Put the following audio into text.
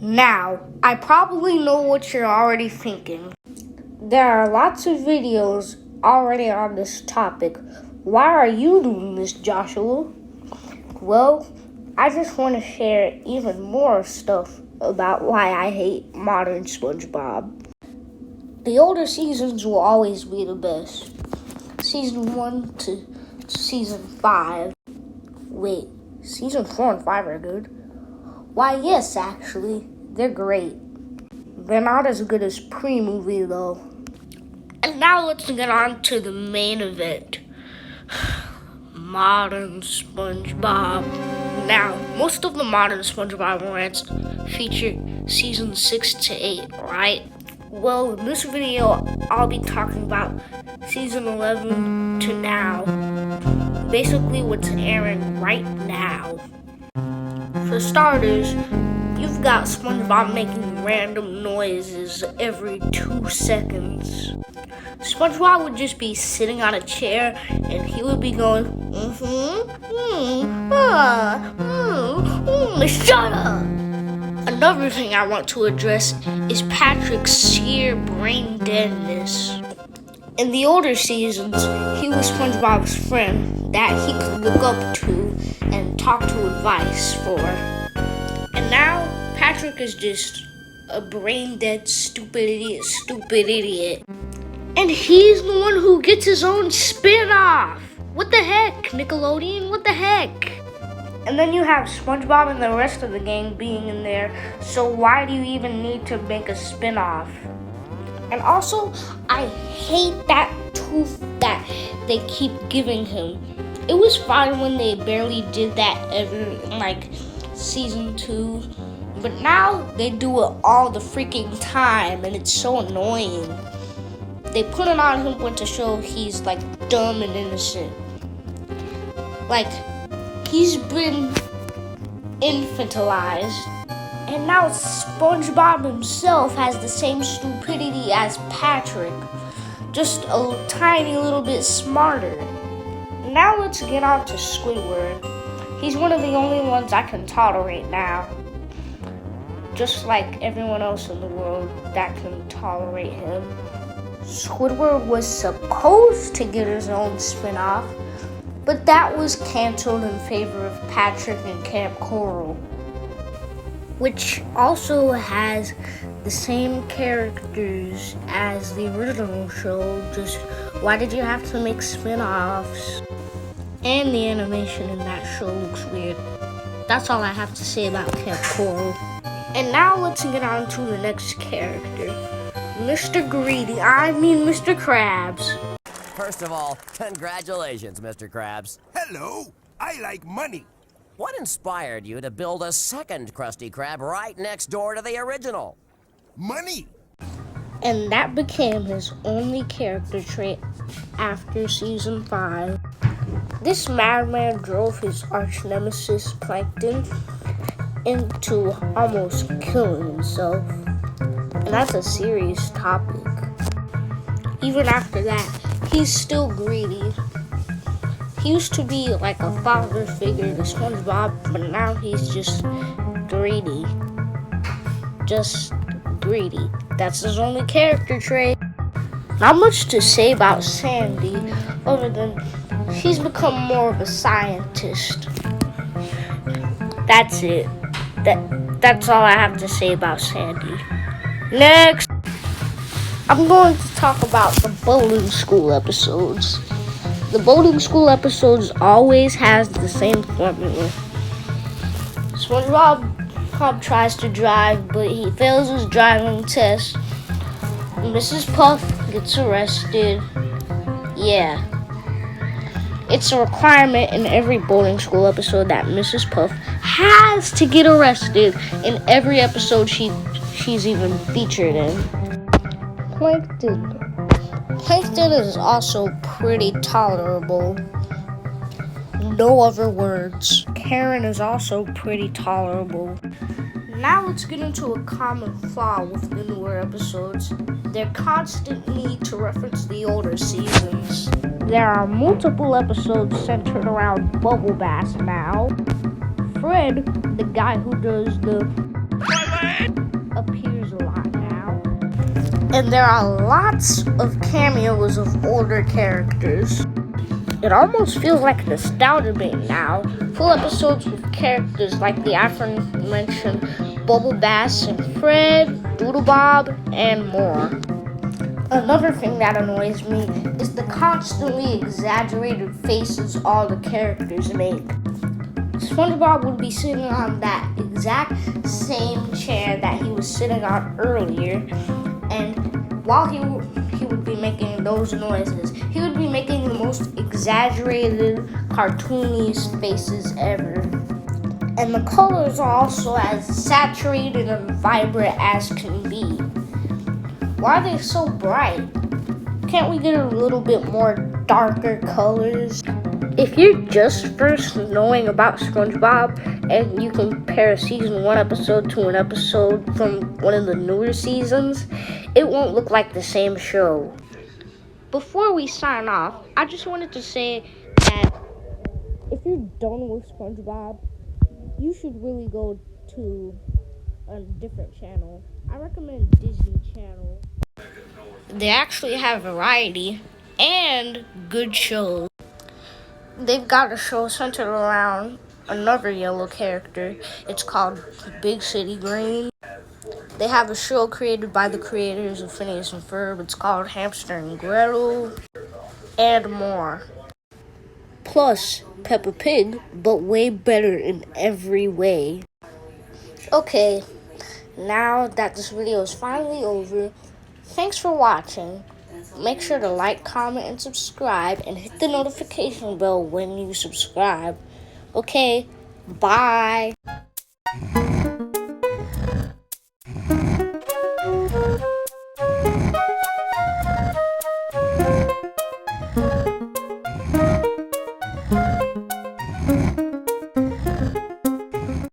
Now, I probably know what you're already thinking. There are lots of videos already on this topic. Why are you doing this, Joshua? Well, I just want to share even more stuff about why I hate modern SpongeBob. The older seasons will always be the best. Season 1 to Season 5. Wait, Season 4 and 5 are good? Why, yes, actually. They're great. They're not as good as pre-movie, though. And now let's get on to the main event. Modern SpongeBob. Now, most of the modern SpongeBob rants feature Season 6 to 8, right? Well, in this video, I'll be talking about Season 11 to now. Basically, what's airing right now. For starters, you've got SpongeBob making random noises every 2 seconds. SpongeBob would just be sitting on a chair and he would be going, shut up! Another thing I want to address is Patrick's sheer brain deadness. In the older seasons, he was SpongeBob's friend that he could look up to and talk to advice for. And now, Patrick is just a brain-dead, stupid idiot. And he's the one who gets his own spin-off! What the heck, Nickelodeon? What the heck? And then you have SpongeBob and the rest of the gang being in there, so why do you even need to make a spin-off? And also, I hate that tooth that they keep giving him. It was fine when they barely did that every, Season 2. But now, they do it all the freaking time, and it's so annoying. They put it on him to show he's, dumb and innocent. He's been infantilized. And now SpongeBob himself has the same stupidity as Patrick, just a tiny little bit smarter. Now let's get on to Squidward. He's one of the only ones I can tolerate now. Just like everyone else in the world that can tolerate him. Squidward was supposed to get his own spin-off, but that was canceled in favor of Patrick and Camp Coral, which also has the same characters as the original show. Just why did you have to make spin-offs? And the animation in that show looks weird. That's all I have to say about Camp Coral. And now let's get on to the next character. Mr. Greedy, Mr. Krabs. First of all, congratulations, Mr. Krabs. Hello, I like money. What inspired you to build a second Krusty Krab right next door to the original? Money. And that became his only character trait after Season 5. This madman drove his arch nemesis Plankton into almost killing himself. And that's a serious topic. Even after that, he's still greedy. He used to be like a father figure to SpongeBob, but now he's just greedy. Just greedy. That's his only character trait. Not much to say about Sandy, other than she's become more of a scientist. That's it. That's all I have to say about Sandy. Next, I'm going to talk about the boating school episodes. The boating school episodes always has the same formula. SpongeBob tries to drive, but he fails his driving test. Mrs. Puff gets arrested. Yeah. It's a requirement in every boating school episode that Mrs. Puff has to get arrested in every episode she's even featured in. Plankton. Plankton is also pretty tolerable. No other words. Karen is also pretty tolerable. Now let's get into a common flaw with the newer episodes. Their constant need to reference the older seasons. There are multiple episodes centered around Bubble Bass now. Fred, the guy who does the And there are lots of cameos of older characters. It almost feels like nostalgia bait now. Full episodes with characters like the aforementioned Bubble Bass and Fred, Doodle Bob, and more. Another thing that annoys me is the constantly exaggerated faces all the characters make. SpongeBob would be sitting on that exact same chair that he was sitting on earlier, and while he would be making those noises, he would be making the most exaggerated, cartooniest faces ever. And the colors are also as saturated and vibrant as can be. Why are they so bright? Can't we get a little bit more darker colors? If you're just first knowing about SpongeBob and you compare a season 1 episode to an episode from one of the newer seasons, it won't look like the same show. Before we sign off, I just wanted to say that if you're done with SpongeBob, you should really go to a different channel. I recommend Disney Channel. They actually have variety and good shows. They've got a show centered around another yellow character. It's called Big City Green. They have a show created by the creators of Phineas and Ferb. It's called Hamster and Gretel, and more. Plus Peppa Pig, but way better in every way. Okay, now that this video is finally over, thanks for watching. Make sure to like, comment, and subscribe, and hit the notification bell when you subscribe. Okay, bye.